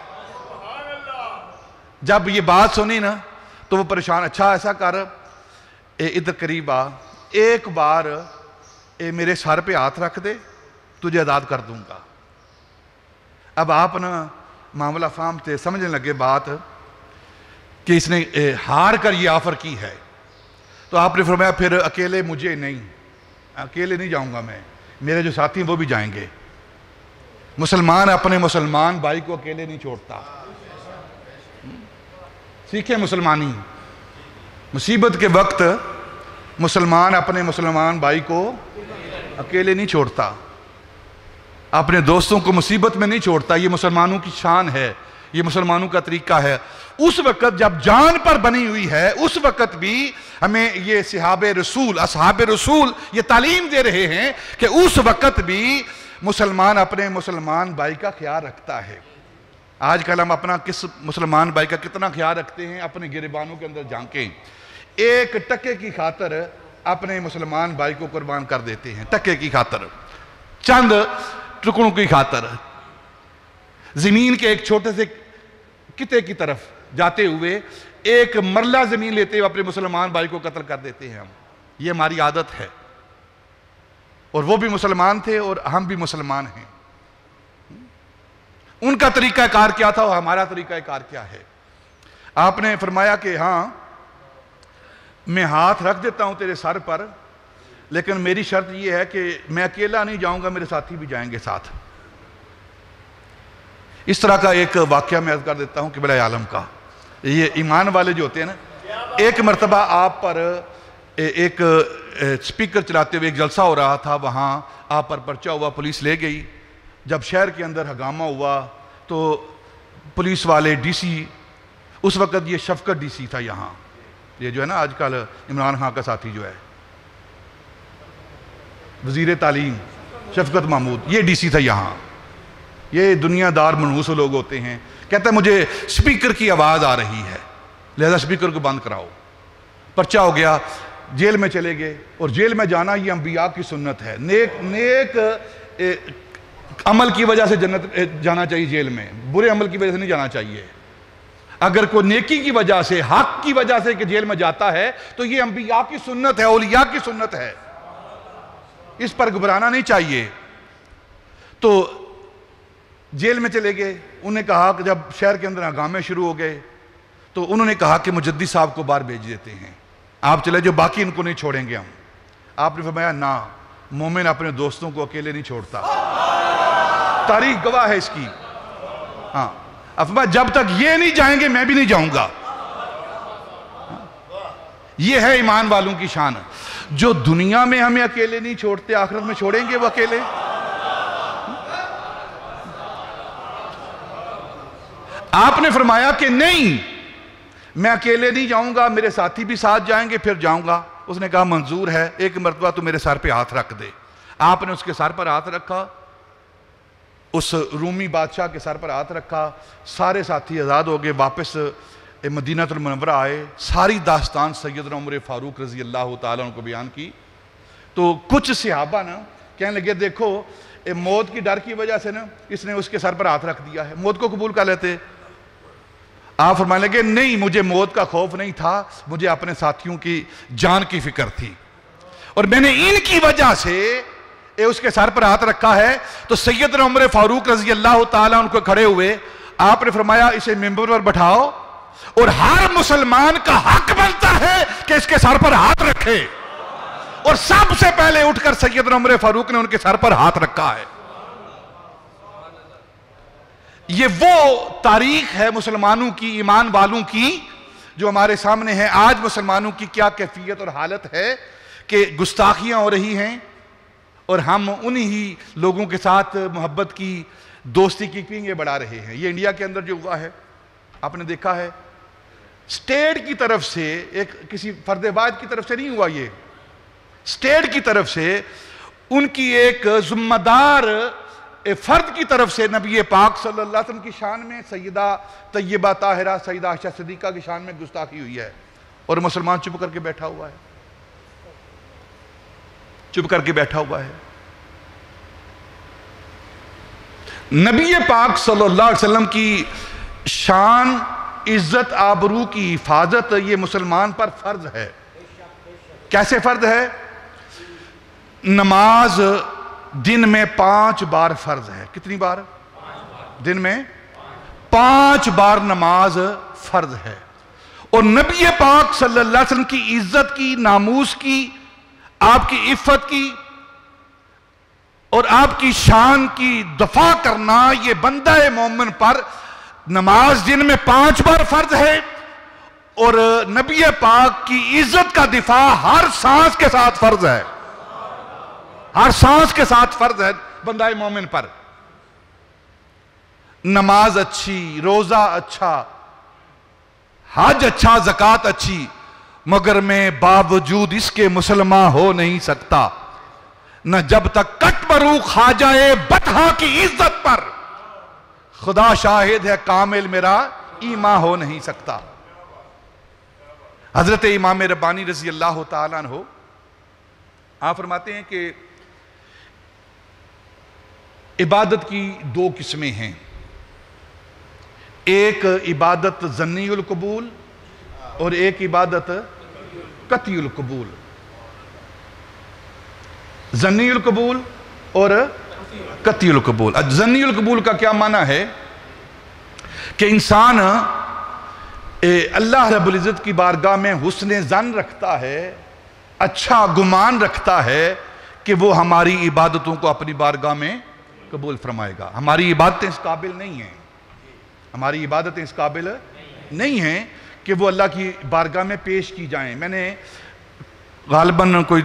جب یہ بات سنی نا تو وہ پریشان، اچھا ایسا کر ادھر قریب آ، ایک بار میرے سر پہ ہاتھ رکھ دے تجھے آزاد کر دوں گا۔ اب آپ نا معاملہ فہم تھے، سمجھنے لگے بات کہ اس نے ہار کر یہ آفر کی ہے، تو آپ نے فرمایا پھر اکیلے مجھے نہیں، اکیلے نہیں جاؤں گا میں، میرے جو ساتھی ہیں وہ بھی جائیں گے۔ مسلمان اپنے مسلمان بھائی کو اکیلے نہیں چھوڑتا۔ سیکھیں مسلمانی، مصیبت کے وقت مسلمان اپنے مسلمان بھائی کو اکیلے نہیں چھوڑتا، اپنے دوستوں کو مصیبت میں نہیں چھوڑتا۔ یہ مسلمانوں کی شان ہے، یہ مسلمانوں کا طریقہ ہے۔ اس وقت جب جان پر بنی ہوئی ہے، اس وقت بھی ہمیں یہ اصحاب رسول یہ تعلیم دے رہے ہیں کہ اس وقت بھی مسلمان اپنے مسلمان بھائی کا خیال رکھتا ہے۔ آج کل ہم اپنا کس مسلمان بھائی کا کتنا خیال رکھتے ہیں، اپنے گریبانوں کے اندر جھانکیں، ایک ٹکے کی خاطر اپنے مسلمان بھائی کو قربان کر دیتے ہیں، ٹکے کی خاطر، چند ٹکڑوں کی خاطر، زمین کے ایک چھوٹے سے قطعے کی طرف جاتے ہوئے ایک مرلہ زمین لیتے ہوئے اپنے مسلمان بھائی کو قتل کر دیتے ہیں ہم۔ یہ ہماری عادت ہے، اور وہ بھی مسلمان تھے اور ہم بھی مسلمان ہیں۔ ان کا طریقہ کار کیا تھا اور ہمارا طریقہ کار کیا ہے؟ آپ نے فرمایا کہ ہاں میں ہاتھ رکھ دیتا ہوں تیرے سر پر، لیکن میری شرط یہ ہے کہ میں اکیلا نہیں جاؤں گا، میرے ساتھی بھی جائیں گے ساتھ۔ اس طرح کا ایک واقعہ میں عرض کر دیتا ہوں قبلہ عالم کا۔ یہ ایمان والے جو ہوتے ہیں نا، ایک مرتبہ آپ پر ایک سپیکر چلاتے ہوئے ایک جلسہ ہو رہا تھا، وہاں آپ پر پرچہ ہوا، پولیس لے گئی۔ جب شہر کے اندر ہنگامہ ہوا تو پولیس والے ڈی سی، اس وقت یہ شفقت ڈی سی تھا یہاں، یہ جو ہے نا آج کل عمران خان کا ساتھی جو ہے وزیر تعلیم شفقت محمود، یہ ڈی سی تھا یہاں۔ یہ دنیا دار منحوس لوگ ہوتے ہیں، کہتا ہے مجھے سپیکر کی آواز آ رہی ہے لہذا سپیکر کو بند کراؤ۔ پرچہ ہو گیا، جیل میں چلے گئے، اور جیل میں جانا یہ انبیاء کی سنت ہے۔ نیک عمل کی وجہ سے جنت جانا چاہیے، جیل میں برے عمل کی وجہ سے نہیں جانا چاہیے۔ اگر کوئی نیکی کی وجہ سے، حق کی وجہ سے کہ جیل میں جاتا ہے تو یہ انبیاء کی سنت ہے، اولیاء کی سنت ہے، اس پر گھبرانا نہیں چاہیے۔ تو جیل میں چلے گئے، انہوں نے کہا کہ جب شہر کے اندر ہنگامے شروع ہو گئے تو انہوں نے کہا کہ مجدی صاحب کو باہر بھیج دیتے ہیں، آپ چلے جو باقی ان کو نہیں چھوڑیں گے ہم۔ آپ نے فرمایا نہ، مومن اپنے دوستوں کو اکیلے نہیں چھوڑتا، تاریخ گواہ ہے اس کی۔ ہاں، فرمایا جب تک یہ نہیں جائیں گے میں بھی نہیں جاؤں گا۔ یہ ہے ایمان والوں کی شان، جو دنیا میں ہمیں اکیلے نہیں چھوڑتے آخرت میں چھوڑیں گے وہ اکیلے؟ آپ نے فرمایا کہ نہیں، میں اکیلے نہیں جاؤں گا، میرے ساتھی بھی ساتھ جائیں گے، پھر جاؤں گا۔ اس نے کہا منظور ہے، ایک مرتبہ تو میرے سر پہ ہاتھ رکھ دے۔ آپ نے اس کے سر پر ہاتھ رکھا، اس رومی بادشاہ کے سر پر ہاتھ رکھا، سارے ساتھی آزاد ہو گئے، واپس مدینہ المنورہ آئے، ساری داستان سیدنا عمر فاروق رضی اللہ تعالیٰ عنہ کو بیان کی۔ تو کچھ صحابہ نا کہنے لگے دیکھو موت کی ڈر کی وجہ سے نا اس نے اس کے سر پر ہاتھ رکھ دیا ہے، موت کو قبول کر لیتے۔ آپ فرمانے لگے نہیں، مجھے موت کا خوف نہیں تھا، مجھے اپنے ساتھیوں کی جان کی فکر تھی، اور میں نے ان کی وجہ سے اس کے سر پر ہاتھ رکھا ہے۔ تو سیدنا عمر فاروق رضی اللہ تعالیٰ ان کو کھڑے ہوئے، آپ نے فرمایا اسے ممبر پر بٹھاؤ، اور ہر مسلمان کا حق بنتا ہے کہ اس کے سر پر ہاتھ رکھے، اور سب سے پہلے اٹھ کر سیدنا عمر فاروق نے ان کے سر پر ہاتھ رکھا ہے۔ یہ وہ تاریخ ہے مسلمانوں کی، ایمان والوں کی، جو ہمارے سامنے ہے۔ آج مسلمانوں کی کیا کیفیت اور حالت ہے کہ گستاخیاں ہو رہی ہیں، اور ہم انہی لوگوں کے ساتھ محبت کی، دوستی کی پینگیں بڑھا رہے ہیں۔ یہ انڈیا کے اندر جو ہوا ہے آپ نے دیکھا ہے، سٹیٹ کی طرف سے، ایک کسی فرد واحد کی طرف سے نہیں ہوا، یہ سٹیٹ کی طرف سے، ان کی ایک ذمہ دار فرد کی طرف سے نبی پاک صلی اللہ علیہ وسلم کی شان میں، سیدہ طیبہ طاہرہ سیدہ عائشہ صدیقہ کی شان میں گستاخی ہوئی ہے، اور مسلمان چپ کر کے بیٹھا ہوا ہے، چپ کر کے بیٹھا ہوا ہے۔ نبی پاک صلی اللہ علیہ وسلم کی شان، عزت، آبرو کی حفاظت یہ مسلمان پر فرض ہے۔ کیسے فرض ہے؟ نماز دن میں 5 بار فرض ہے. کتنی بار؟ دن میں 5 بار نماز فرض ہے. اور نبی پاک صلی اللہ علیہ وسلم کی عزت کی، ناموس کی، آپ کی عفت کی اور آپ کی شان کی دفاع کرنا یہ بندہ مومن پر نماز دن میں 5 بار فرض ہے. اور نبی پاک کی عزت کا دفاع ہر سانس کے ساتھ فرض ہے. ہر سانس کے ساتھ فرض ہے بندہ مومن پر. نماز اچھی، روزہ اچھا، حج اچھا، زکوٰۃ اچھی، مگر میں باوجود اس کے مسلمان ہو نہیں سکتا نہ جب تک کٹ برو خواجہ بطحا کی عزت پر خدا شاہد ہے کامل میرا ایمان ہو نہیں سکتا. حضرت امام ربانی رضی اللہ تعالیٰ عنہ آپ فرماتے ہیں کہ عبادت کی 2 قسمیں ہیں. ایک عبادت ظنی القبول اور ایک عبادت قطعی القبول. ظنی القبول اور قطعی القبول. ظنی القبول کا کیا معنی ہے کہ انسان اللہ رب العزت کی بارگاہ میں حسن ظن رکھتا ہے، اچھا گمان رکھتا ہے کہ وہ ہماری عبادتوں کو اپنی بارگاہ میں قبول فرمائے گا. ہماری عبادتیں اس قابل نہیں ہیں، ہماری عبادتیں اس قابل نہیں ہیں کہ وہ اللہ کی بارگاہ میں پیش کی جائیں. میں نے غالباً کوئی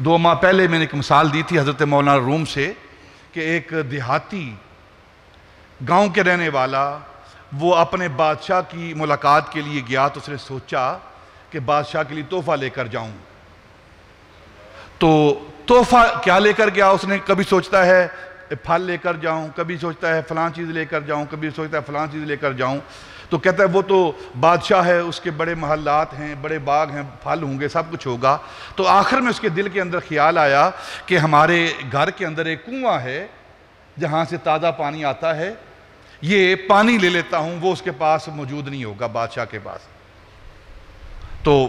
2 ماہ پہلے میں نے ایک مثال دی تھی حضرت مولانا روم سے کہ ایک دیہاتی گاؤں کے رہنے والا وہ اپنے بادشاہ کی ملاقات کے لیے گیا تو اس نے سوچا کہ بادشاہ کے لیے تحفہ لے کر جاؤں. تو تحفہ کیا لے کر گیا؟ اس نے کبھی سوچتا ہے پھل لے کر جاؤں، کبھی سوچتا ہے فلاں چیز لے کر جاؤں، کبھی سوچتا ہے فلاں چیز لے کر جاؤں. تو کہتا ہے وہ تو بادشاہ ہے، اس کے بڑے محلات ہیں، بڑے باغ ہیں، پھل ہوں گے، سب کچھ ہوگا. تو آخر میں اس کے دل کے اندر خیال آیا کہ ہمارے گھر کے اندر ایک کنواں ہے جہاں سے تازہ پانی آتا ہے، یہ پانی لے لیتا ہوں. وہ اس کے پاس موجود نہیں ہوگا، بادشاہ کے پاس. تو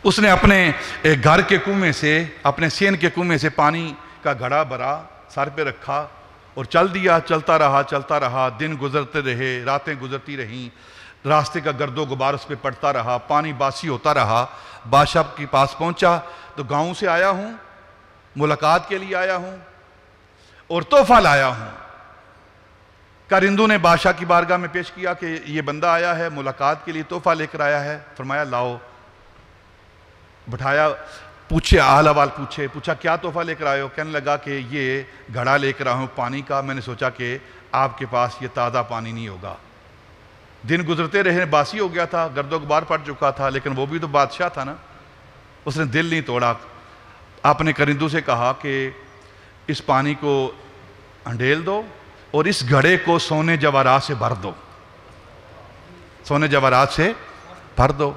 اس نے اپنے گھر کے کنویں سے، اپنے سین کے کنویں سے پانی کا گھڑا بھرا، سر پہ رکھا اور چل دیا. چلتا رہا. دن گزرتے رہے، راتیں گزرتی رہیں، راستے کا گرد و غبار اس پہ پڑتا رہا، پانی باسی ہوتا رہا. بادشاہ کے پاس پہنچا تو گاؤں سے آیا ہوں، ملاقات کے لیے آیا ہوں اور تحفہ لایا ہوں. کارندوں نے بادشاہ کی بارگاہ میں پیش کیا کہ یہ بندہ آیا ہے ملاقات کے لیے، تحفہ لے کر آیا ہے. فرمایا لاؤ. بٹھایا، پوچھے، حال احوال پوچھا کیا تحفہ لے کر آئے ہو؟ کہنے لگا کہ یہ گھڑا لے کر آیا ہوں پانی کا. میں نے سوچا کہ آپ کے پاس یہ تازہ پانی نہیں ہوگا. دن گزرتے رہے، باسی ہو گیا تھا، گرد و غبار پڑ چکا تھا، لیکن وہ بھی تو بادشاہ تھا نا. اس نے دل نہیں توڑا. اپنے کرندوں سے کہا کہ اس پانی کو ہنڈیل دو اور اس گھڑے کو سونے جواہرات سے بھر دو. سونے جواہرات سے بھر دو.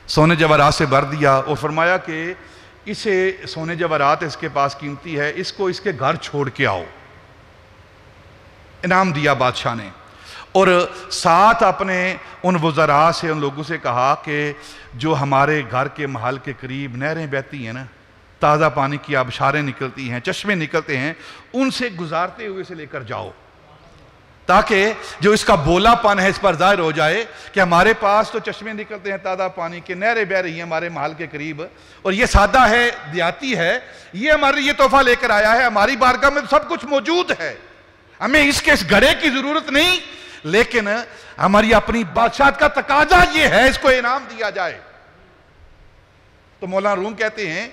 سونے جواہرات سے بھر دیا اور فرمایا کہ اسے سونے جواہرات اس کے پاس قیمتی ہے، اس کو اس کے گھر چھوڑ کے آؤ. انعام دیا بادشاہ نے. اور ساتھ اپنے ان وزراء سے، ان لوگوں سے کہا کہ جو ہمارے گھر کے محل کے قریب نہریں بہتی ہیں نا، تازہ پانی کی آبشاریں نکلتی ہیں، چشمے نکلتے ہیں، ان سے گزارتے ہوئے سے لے کر جاؤ تاکہ جو اس کا بولا پن ہے اس پر ظاہر ہو جائے کہ ہمارے پاس تو چشمے نکلتے ہیں تازہ پانی کے، نہریں بہ رہی ہیں ہمارے محل کے قریب، اور یہ سادہ ہے، دیہاتی ہے، یہ ہمارے یہ تحفہ لے کر آیا ہے. ہماری بارگاہ میں سب کچھ موجود ہے، ہمیں اس کے اس گھڑے کی ضرورت نہیں، لیکن ہماری اپنی بادشاہت کا تقاضا یہ ہے اس کو انعام دیا جائے. تو مولانا روم کہتے ہیں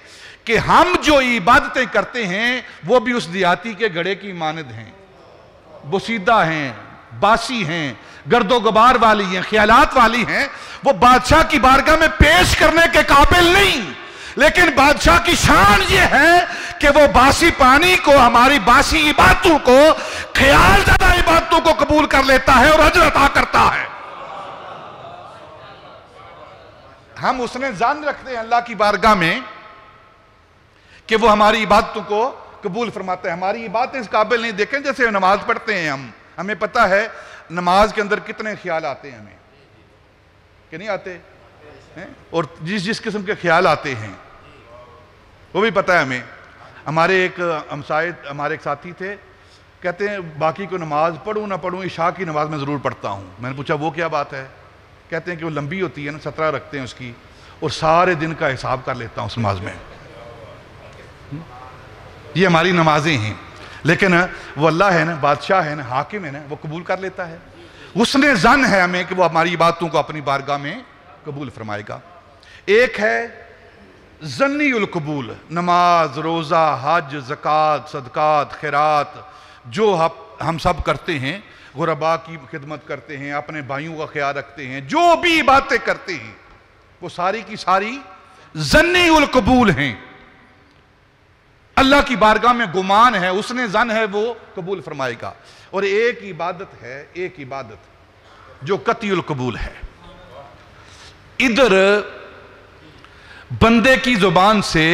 کہ ہم جو عبادتیں کرتے ہیں وہ بھی اس دیہاتی کے گھڑے کی مانند ہیں، بسیدہ ہیں، باسی ہیں، گرد و غبار والی ہیں، خیالات والی ہیں. وہ بادشاہ کی بارگاہ میں پیش کرنے کے قابل نہیں، لیکن بادشاہ کی شان یہ ہے کہ وہ باسی پانی کو، ہماری باسی عبادتوں کو، خیال زدہ عبادتوں کو قبول کر لیتا ہے اور اجر عطا کرتا ہے. ہم اس نے ظن رکھتے ہیں اللہ کی بارگاہ میں کہ وہ ہماری عبادتوں کو قبول فرماتے ہیں. ہماری عبادتیں اس قابل نہیں. دیکھیں جیسے نماز پڑھتے ہیں ہمیں پتہ ہے نماز کے اندر کتنے خیال آتے ہیں ہمیں، کہ نہیں آتے؟ اور جس قسم کے خیال آتے ہیں وہ بھی پتہ ہے ہمیں. ہمارے ایک ہمسائے ہمارے ایک ساتھی تھے، کہتے ہیں باقی کو نماز پڑھوں نہ پڑھوں عشاء کی نماز میں ضرور پڑھتا ہوں. میں نے پوچھا وہ کیا بات ہے؟ کہتے ہیں کہ وہ لمبی ہوتی ہے نا، 17 رکھتے ہیں اس کی، اور سارے دن کا حساب کر لیتا ہوں اس نماز میں. یہ ہماری نمازیں ہیں، لیکن وہ اللہ ہے نا، بادشاہ ہے نا، حاکم ہے نا، وہ قبول کر لیتا ہے. اس نے ظن ہے ہمیں کہ وہ ہماری باتوں کو اپنی بارگاہ میں قبول فرمائے گا. ایک ہے ظنی القبول، نماز، روزہ، حج، زکوٰۃ، صدقات، خیرات جو ہم سب کرتے ہیں، غرباء کی خدمت کرتے ہیں، اپنے بھائیوں کا خیال رکھتے ہیں، جو بھی باتیں کرتے ہیں وہ ساری کی ساری ظنی القبول ہیں. اللہ کی بارگاہ میں گمان ہے، اس نے ظن ہے وہ قبول فرمائے گا. اور ایک عبادت ہے، ایک عبادت جو قطعی القبول ہے. ادھر بندے کی زبان سے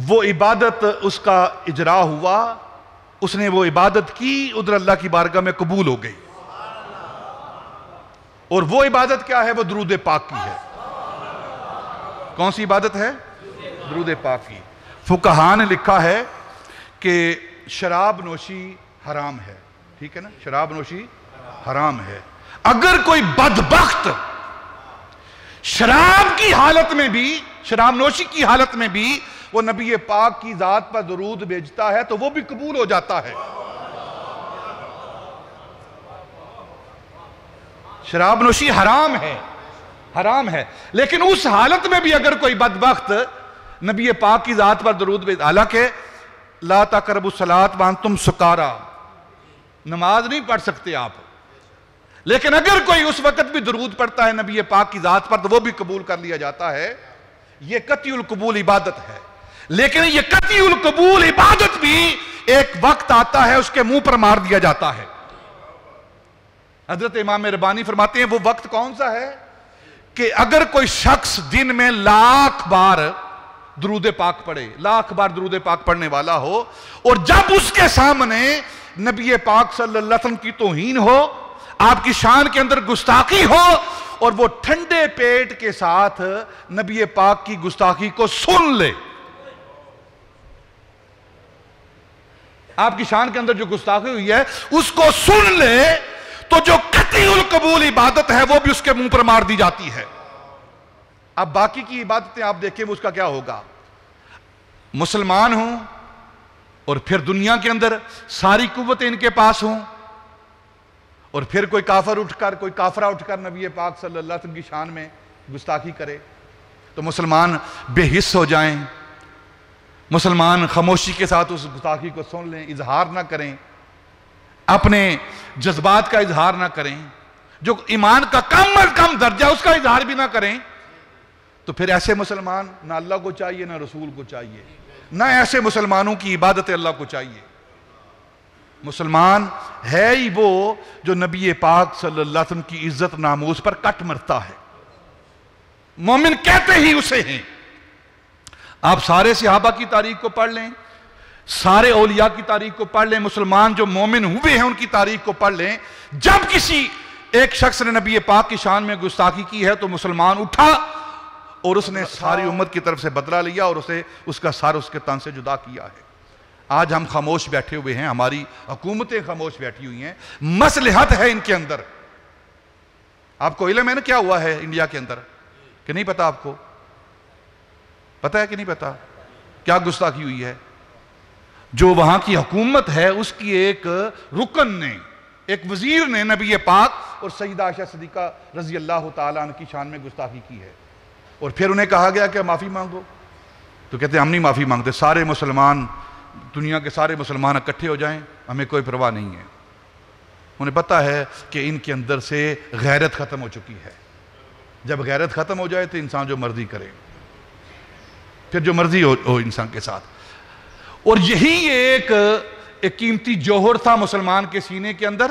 وہ عبادت اس کا اجرا ہوا، اس نے وہ عبادت کی، ادھر اللہ کی بارگاہ میں قبول ہو گئی. اور وہ عبادت کیا ہے؟ وہ درود پاک کی ہے. کون سی عبادت ہے؟ درود پاک کی. فقہاء نے لکھا ہے کہ شراب نوشی حرام ہے، ٹھیک ہے نا، شراب نوشی حرام ہے. اگر کوئی بدبخت شراب کی حالت میں بھی، شراب نوشی کی حالت میں بھی وہ نبی پاک کی ذات پر درود بھیجتا ہے تو وہ بھی قبول ہو جاتا ہے. شراب نوشی حرام ہے، حرام ہے، لیکن اس حالت میں بھی اگر کوئی بدبخت نبی پاک کی ذات پر درود بھیجتا، حالانکہ لا تقربوا الصلاۃ وانتم سکارا، نماز نہیں پڑھ سکتے آپ، لیکن اگر کوئی اس وقت بھی درود پڑھتا ہے نبی پاک کی ذات پر تو وہ بھی قبول کر لیا جاتا ہے. یہ قطعی القبول عبادت ہے. لیکن یہ قطعی القبول عبادت بھی ایک وقت آتا ہے اس کے منہ پر مار دیا جاتا ہے. حضرت امام ربانی فرماتے ہیں وہ وقت کون سا ہے کہ اگر کوئی شخص دن میں 1,00,000 بار درود پاک پڑھے، 1,00,000 بار درود پاک پڑھنے والا ہو، اور جب اس کے سامنے نبی پاک صلی اللہ علیہ وسلم کی توہین ہو، آپ کی شان کے اندر گستاخی ہو، اور وہ ٹھنڈے پیٹ کے ساتھ نبی پاک کی گستاخی کو سن لے، آپ کی شان کے اندر جو گستاخی ہوئی ہے اس کو سن لے، تو جو قطعی القبول عبادت ہے وہ بھی اس کے منہ پر مار دی جاتی ہے. اب باقی کی عبادتیں آپ دیکھیں وہ اس کا کیا ہوگا. مسلمان ہوں اور پھر دنیا کے اندر ساری قوتیں ان کے پاس ہوں، اور پھر کوئی کافر اٹھ کر، کوئی کافرہ اٹھ کر نبی پاک صلی اللہ علیہ وسلم کی شان میں گستاخی کرے تو مسلمان بے حس ہو جائیں، مسلمان خاموشی کے ساتھ اس گستاخی کو سن لیں، اظہار نہ کریں، اپنے جذبات کا اظہار نہ کریں، جو ایمان کا کم از کم درجہ اس کا اظہار بھی نہ کریں. تو پھر ایسے مسلمان نہ اللہ کو چاہیے نہ رسول کو چاہیے، نہ ایسے مسلمانوں کی عبادت اللہ کو چاہیے. مسلمان ہے ہی وہ جو نبی پاک صلی اللہ علیہ وسلم کی عزت ناموس پر کٹ مرتا ہے. مومن کہتے ہی اسے ہیں. آپ سارے صحابہ کی تاریخ کو پڑھ لیں، سارے اولیاء کی تاریخ کو پڑھ لیں، مسلمان جو مومن ہوئے ہیں ان کی تاریخ کو پڑھ لیں. جب کسی ایک شخص نے نبی پاک کی شان میں گستاخی کی ہے تو مسلمان اٹھا اور اس نے ساری امت کی طرف سے بدلہ لیا اور اسے اس کا سر اس کے تن سے جدا کیا ہے. آج ہم خاموش بیٹھے ہوئے ہیں، ہماری حکومتیں خاموش بیٹھی ہوئی ہیں، مصلحت ہے ان کے اندر. آپ کو علم ہے نا کیا ہوا ہے انڈیا کے اندر کہ نہیں پتا؟ آپ کو پتا ہے کہ نہیں پتا کیا گستاخی ہوئی ہے؟ جو وہاں کی حکومت ہے اس کی ایک رکن نے، ایک وزیر نے نبی پاک اور سیدہ عائشہ صدیقہ رضی اللہ تعالیٰ عنہ کی شان میں گستاخی کی ہے، اور پھر انہیں کہا گیا کہ معافی مانگو. تو کہتے ہیں ہم نہیں معافی مانگتے، سارے مسلمان، دنیا کے سارے مسلمان اکٹھے ہو جائیں، ہمیں کوئی پرواہ نہیں ہے. انہیں پتا ہے کہ ان کے اندر سے غیرت ختم ہو چکی ہے. جب غیرت ختم ہو جائے تو انسان جو مرضی کرے، پھر جو مرضی ہو انسان کے ساتھ. اور یہی ایک قیمتی جوہر تھا مسلمان کے سینے کے اندر،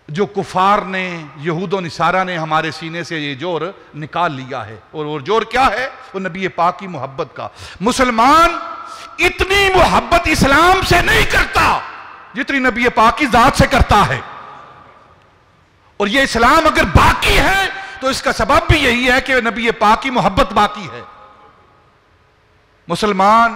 جو کفار نے، یہود و نصارہ نے ہمارے سینے سے یہ جوہر نکال لیا ہے. اور وہ جوہر کیا ہے؟ وہ نبی پاک کی محبت کا. مسلمان اتنی محبت اسلام سے نہیں کرتا جتنی نبی پاک کی ذات سے کرتا ہے. اور یہ اسلام اگر باقی ہے تو اس کا سبب بھی یہی ہے کہ نبی پاک کی محبت باقی ہے. مسلمان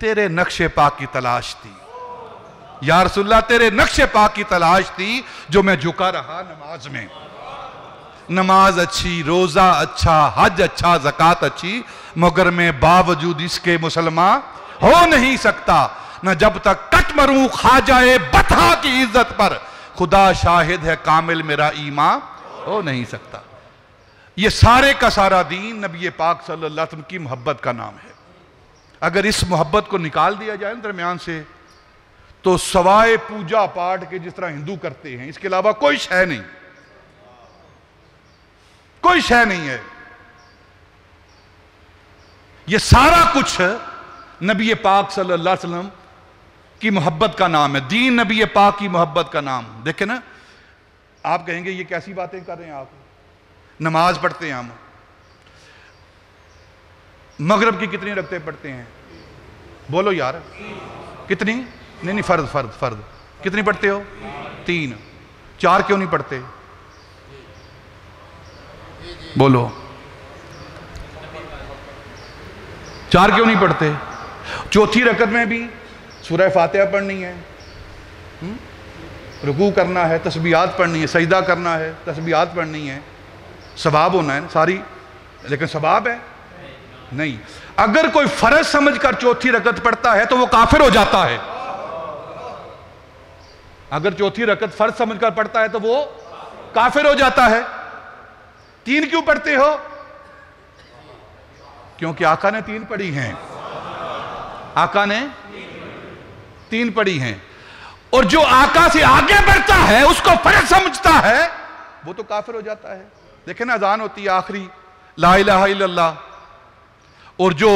تیرے نقش پاک کی تلاش تھی، یا رسول اللہ تیرے نقش پاک کی تلاش تھی جو میں جھکا رہا نماز میں۔ نماز اچھی، روزہ اچھا، حج اچھا، زکوٰۃ اچھی، مگر میں باوجود اس کے مسلمان ہو نہیں سکتا، نہ جب تک کٹ مروں خواجہ بطحا کی عزت پر، خدا شاہد ہے کامل میرا ایمان ہو نہیں سکتا۔ یہ سارے کا سارا دین نبی پاک صلی اللہ علیہ وسلم کی محبت کا نام ہے۔ اگر اس محبت کو نکال دیا جائے درمیان سے تو سوائے پوجا پاٹ کے جس طرح ہندو کرتے ہیں اس کے علاوہ کوئی شے نہیں، کوئی شے نہیں ہے۔ یہ سارا کچھ نبی پاک صلی اللہ علیہ وسلم کی محبت کا نام ہے، دین نبی پاک کی محبت کا نام۔ دیکھیں نا، آپ کہیں گے یہ کیسی باتیں کر رہے ہیں آپ؟ نماز پڑھتے ہیں ہم، مغرب کی کتنی رکعتیں پڑھتے ہیں؟ بولو یار، کتنی؟ نہیں فرض کتنی پڑھتے ہو؟ 3۔ 4 کیوں نہیں پڑھتے؟ بولو 4 کیوں نہیں پڑھتے؟ چوتھی رکعت میں بھی سورہ فاتحہ پڑھنی ہے، رکوع کرنا ہے، تسبیحات پڑھنی ہے، سجدہ کرنا ہے، تسبیحات پڑھنی ہے، ثواب ہونا ہے ساری، لیکن ثواب ہے نہیں۔ اگر کوئی فرض سمجھ کر چوتھی رکعت پڑھتا ہے تو وہ کافر ہو جاتا ہے۔ اگر چوتھی رکعت فرض سمجھ کر پڑھتا ہے تو وہ کافر ہو جاتا ہے۔ 3 کیوں پڑھتے ہو؟ کیونکہ آقا نے 3 پڑھی ہیں، آقا نے 3 پڑھی ہیں، اور جو آقا سے آگے بڑھتا ہے اس کو فرض سمجھتا ہے وہ تو کافر ہو جاتا ہے۔ دیکھیں نا، اذان ہوتی ہے آخری لا الہ الا اللہ، اور جو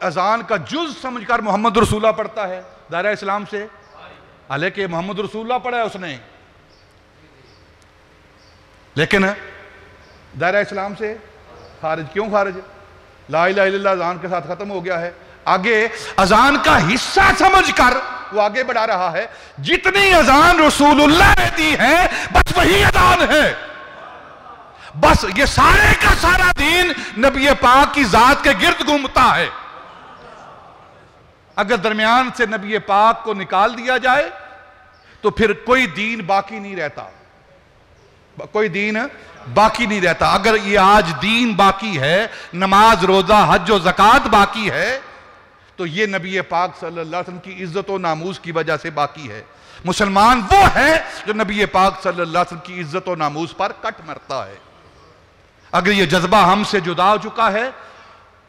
اذان کا جز سمجھ کر محمد رسول اللہ پڑھتا ہے دائرہ اسلام سے، حالانکہ محمد رسول اللہ پڑھا ہے اس نے، لیکن دائرہ اسلام سے خارج۔ کیوں خارج؟ لا الہ الا اللہ اذان کے ساتھ ختم ہو گیا ہے، آگے اذان کا حصہ سمجھ کر وہ آگے بڑھا رہا ہے۔ جتنی اذان رسول اللہ نے دی ہے بس وہی اذان ہے، بس یہ سارے کا سارا دین نبی پاک کی ذات کے گرد گھومتا ہے۔ اگر درمیان سے نبی پاک کو نکال دیا جائے تو پھر کوئی دین باقی نہیں رہتا، کوئی دین باقی نہیں رہتا۔ اگر یہ آج دین باقی ہے، نماز روزہ حج و زکوٰۃ باقی ہے، تو یہ نبی پاک صلی اللہ علیہ وسلم کی عزت و ناموس کی وجہ سے باقی ہے۔ مسلمان وہ ہے جو نبی پاک صلی اللہ علیہ وسلم کی عزت و ناموس پر کٹ مرتا ہے۔ اگر یہ جذبہ ہم سے جدا ہو چکا ہے،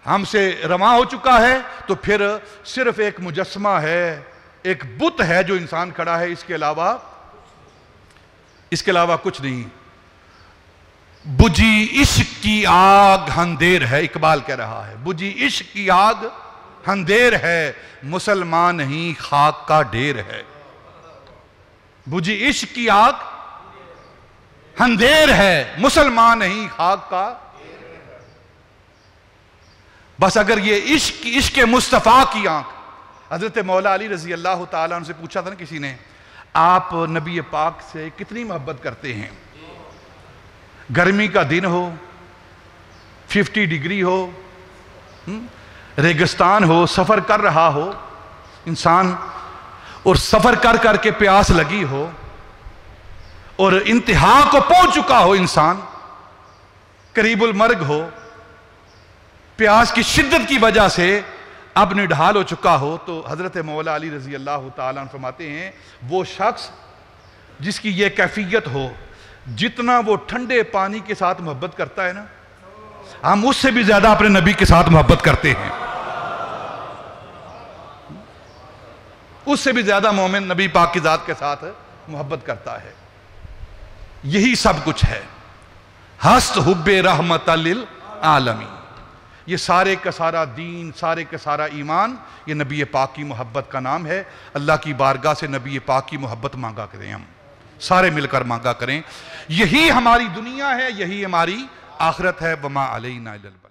ہم سے رواں ہو چکا ہے، تو پھر صرف ایک مجسمہ ہے، ایک بت ہے جو انسان کھڑا ہے، اس کے علاوہ کچھ نہیں۔ بجھی عشق کی آگ ہندیر ہے، اقبال کہہ رہا ہے، بجھی عشق کی آگ ہندیر ہے، مسلمان ہی خاک کا ڈھیر ہے۔ بجھی عشق کی آگ ہندیر ہے، مسلمان ہی خاک کا۔ بس اگر یہ عشق مصطفیٰ کی آنکھ، حضرت مولا علی رضی اللہ تعالیٰ عنہ سے پوچھا تھا نا کسی نے، آپ نبی پاک سے کتنی محبت کرتے ہیں؟ گرمی کا دن ہو، 50 ڈگری ہو، ریگستان ہو، سفر کر رہا ہو انسان، اور سفر کر کر کے پیاس لگی ہو، اور انتہا کو پہنچ چکا ہو انسان، قریب المرگ ہو، پیاس کی شدت کی وجہ سے اب نڈھال ہو چکا ہو، تو حضرت مولا علی رضی اللہ تعالیٰ عنہ فرماتے ہیں وہ شخص جس کی یہ کیفیت ہو، جتنا وہ ٹھنڈے پانی کے ساتھ محبت کرتا ہے نا، ہم اس سے بھی زیادہ اپنے نبی کے ساتھ محبت کرتے ہیں، اس سے بھی زیادہ مومن نبی پاک کی ذات کے ساتھ محبت کرتا ہے۔ یہی سب کچھ ہے، ہست حب رحمت للعالمین۔ یہ سارے کا سارا دین، سارے کا سارا ایمان، یہ نبی پاک کی محبت کا نام ہے۔ اللہ کی بارگاہ سے نبی پاک کی محبت مانگا کریں، ہم سارے مل کر مانگا کریں۔ یہی ہماری دنیا ہے، یہی ہماری آخرت ہے۔ وما علینا الا البلاغ۔